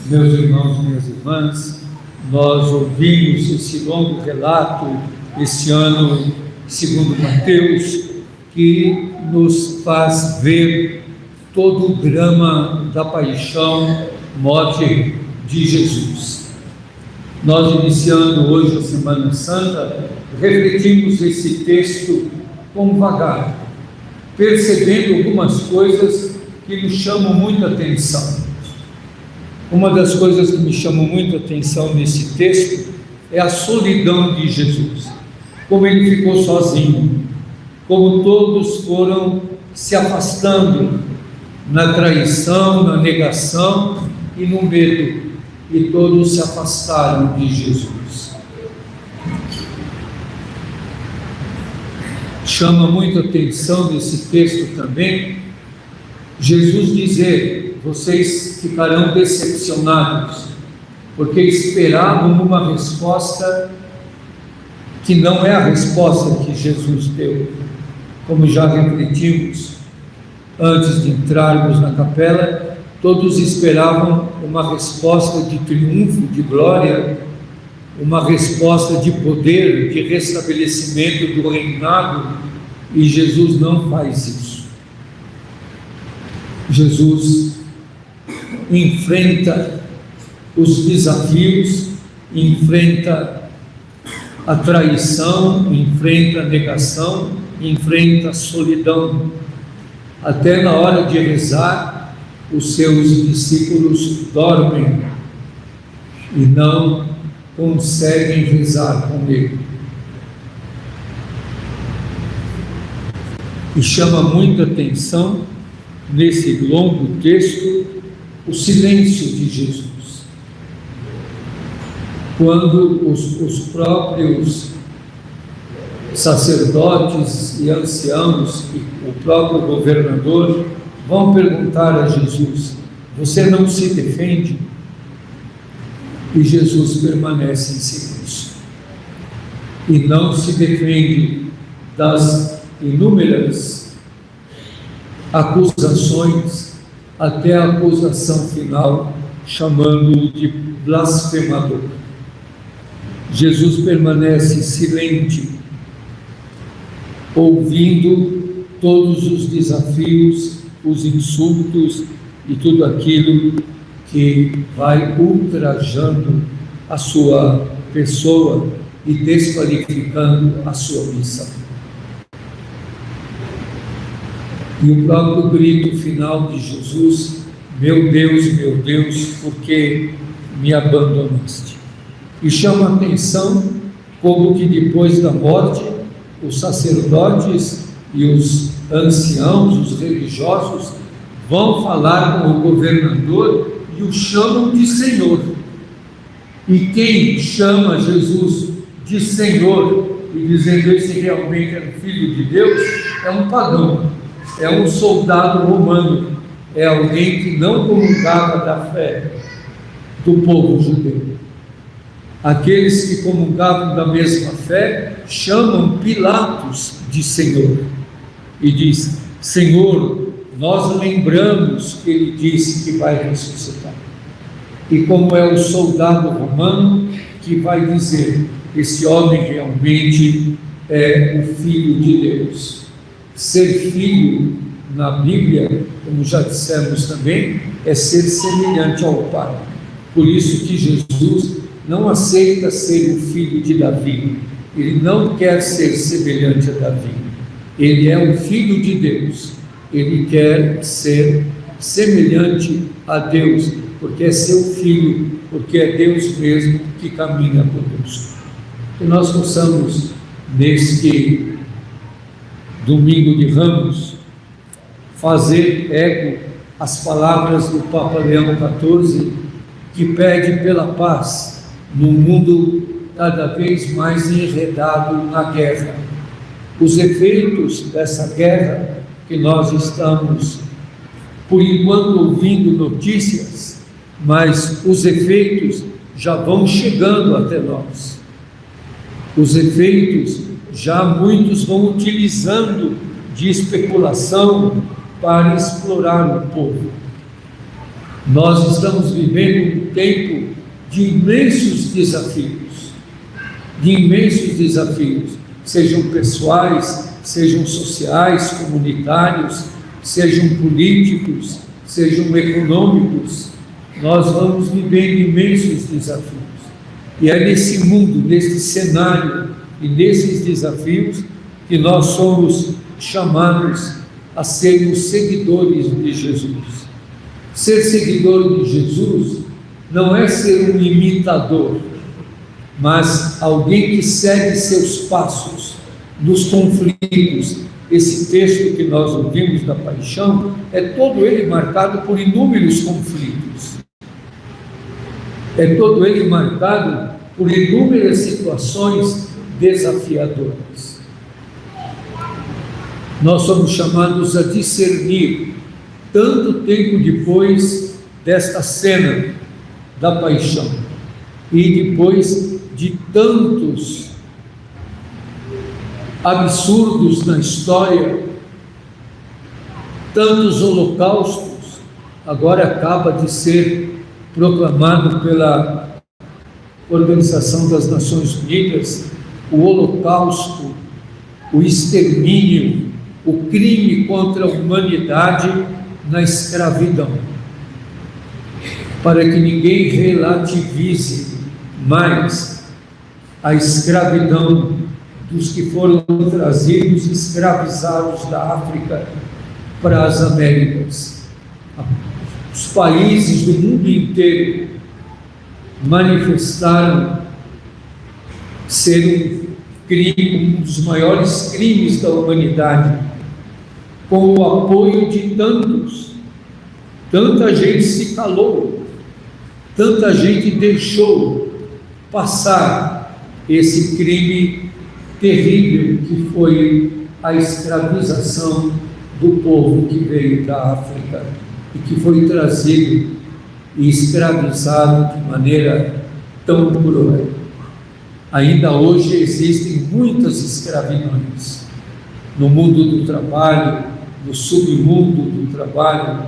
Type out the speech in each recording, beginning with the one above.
Meus irmãos, minhas irmãs, nós ouvimos esse longo relato esse ano, segundo Mateus, que nos faz ver todo o drama da paixão, morte de Jesus. Nós, iniciando hoje a Semana Santa, refletimos esse texto com vagar, percebendo algumas coisas que nos chamam muita atenção. Uma das coisas que me chamou muita atenção nesse texto é a solidão de Jesus, como ele ficou sozinho, como todos foram se afastando na traição, na negação e no medo, e todos se afastaram de Jesus. Chama muita atenção nesse texto também Jesus dizer: vocês ficarão decepcionados, porque esperavam uma resposta que não é a resposta que Jesus deu. Como já refletimos antes de entrarmos na capela, todos esperavam uma resposta de triunfo, de glória, uma resposta de poder, de restabelecimento do reinado, e Jesus não faz isso. Jesus enfrenta os desafios, enfrenta a traição, enfrenta a negação, enfrenta a solidão. Até na hora de rezar, os seus discípulos dormem e não conseguem rezar com ele. E chama muita atenção nesse longo texto o silêncio de Jesus. Quando os próprios sacerdotes e anciãos e o próprio governador vão perguntar a Jesus: você não se defende? E Jesus permanece em silêncio e não se defende das inúmeras acusações, até a acusação final, chamando-o de blasfemador. Jesus permanece silente, ouvindo todos os desafios, os insultos e tudo aquilo que vai ultrajando a sua pessoa e desqualificando a sua missão. E o próprio grito final de Jesus: meu Deus, por que me abandonaste? E chama a atenção como que depois da morte, os sacerdotes e os anciãos, os religiosos, vão falar com o governador e o chamam de Senhor. E quem chama Jesus de Senhor, e dizendo esse realmente era o Filho de Deus, é um pagão, é um soldado romano, é alguém que não comungava da fé do povo judeu. Aqueles que comungavam da mesma fé chamam Pilatos de Senhor e diz: Senhor, nós lembramos que ele disse que vai ressuscitar. E como é o soldado romano que vai dizer: esse homem realmente é o Filho de Deus. Ser filho na Bíblia, como já dissemos também, é ser semelhante ao Pai. Por isso que Jesus não aceita ser o filho de Davi, ele não quer ser semelhante a Davi, ele é o Filho de Deus, ele quer ser semelhante a Deus, porque é seu filho, porque é Deus mesmo que caminha conosco. Que nós possamos, neste domingo de Ramos, fazer eco às palavras do Papa Leão XIV, que pede pela paz no mundo cada vez mais enredado na guerra. Os efeitos dessa guerra que nós estamos, por enquanto, ouvindo notícias, mas os efeitos já vão chegando até nós. Os efeitos já muitos vão utilizando de especulação para explorar o povo. Nós estamos vivendo um tempo de imensos desafios, sejam pessoais, sejam sociais, comunitários, sejam políticos, sejam econômicos. Nós vamos vivendo imensos desafios. E é nesse mundo, nesse cenário e nesses desafios que nós somos chamados a sermos seguidores de Jesus. Ser seguidor de Jesus não é ser um imitador, mas alguém que segue seus passos nos conflitos. Esse texto que nós ouvimos da paixão é todo ele marcado por inúmeros conflitos. É todo ele marcado por inúmeras situações desafiadoras. Nós somos chamados a discernir, tanto tempo depois desta cena da paixão, e depois de tantos absurdos na história, tantos holocaustos, agora acaba de ser proclamado pela Organização das Nações Unidas o holocausto, o extermínio, o crime contra a humanidade na escravidão, para que ninguém relativize mais a escravidão dos que foram trazidos, escravizados da África para as Américas. Os países do mundo inteiro manifestaram ser um crime, um dos maiores crimes da humanidade, com o apoio de tantos. Tanta gente se calou, tanta gente deixou passar esse crime terrível que foi a escravização do povo que veio da África e que foi trazido e escravizado de maneira tão cruel. Ainda hoje existem muitas escravidões no mundo do trabalho, no submundo do trabalho,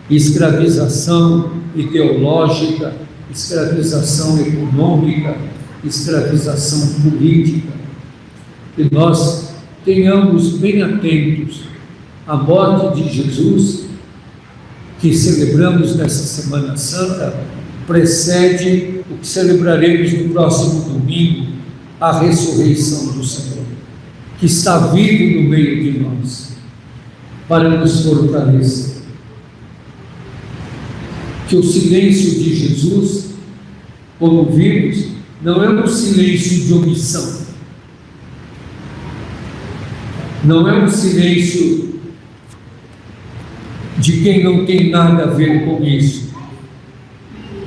escravização ideológica, escravização econômica, escravização política. Que nós tenhamos bem atentos à morte de Jesus, que celebramos nessa Semana Santa, precede o que celebraremos no próximo domingo, a ressurreição do Senhor, que está vivo no meio de nós, para nos fortalecer. Que o silêncio de Jesus, como vimos, não é um silêncio de omissão, não é um silêncio de quem não tem nada a ver com isso,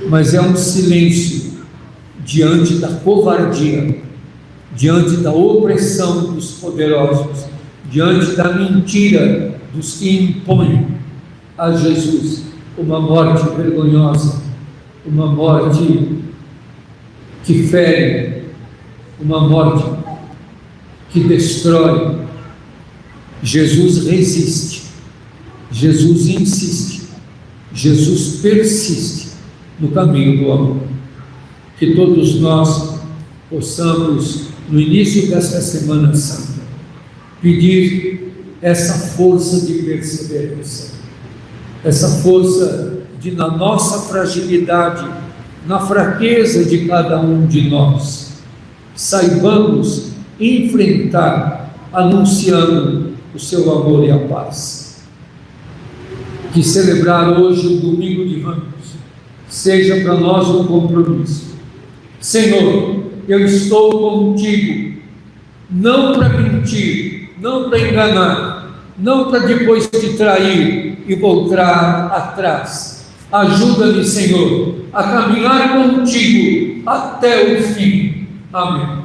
mas é um silêncio diante da covardia, diante da opressão dos poderosos, diante da mentira dos que impõem a Jesus uma morte vergonhosa, uma morte que fere, uma morte que destrói. Jesus resiste, Jesus insiste, Jesus persiste no caminho do amor. Que todos nós possamos, no início desta Semana Santa, pedir essa força de perseverança, essa força de, na nossa fragilidade, na fraqueza de cada um de nós, saibamos enfrentar, anunciando o seu amor e a paz. Que celebrar hoje o domingo de Ramos seja para nós um compromisso. Senhor, eu estou contigo, não para mentir, não para enganar, não para depois te trair e voltar atrás. Ajuda-me, Senhor, a caminhar contigo até o fim. Amém.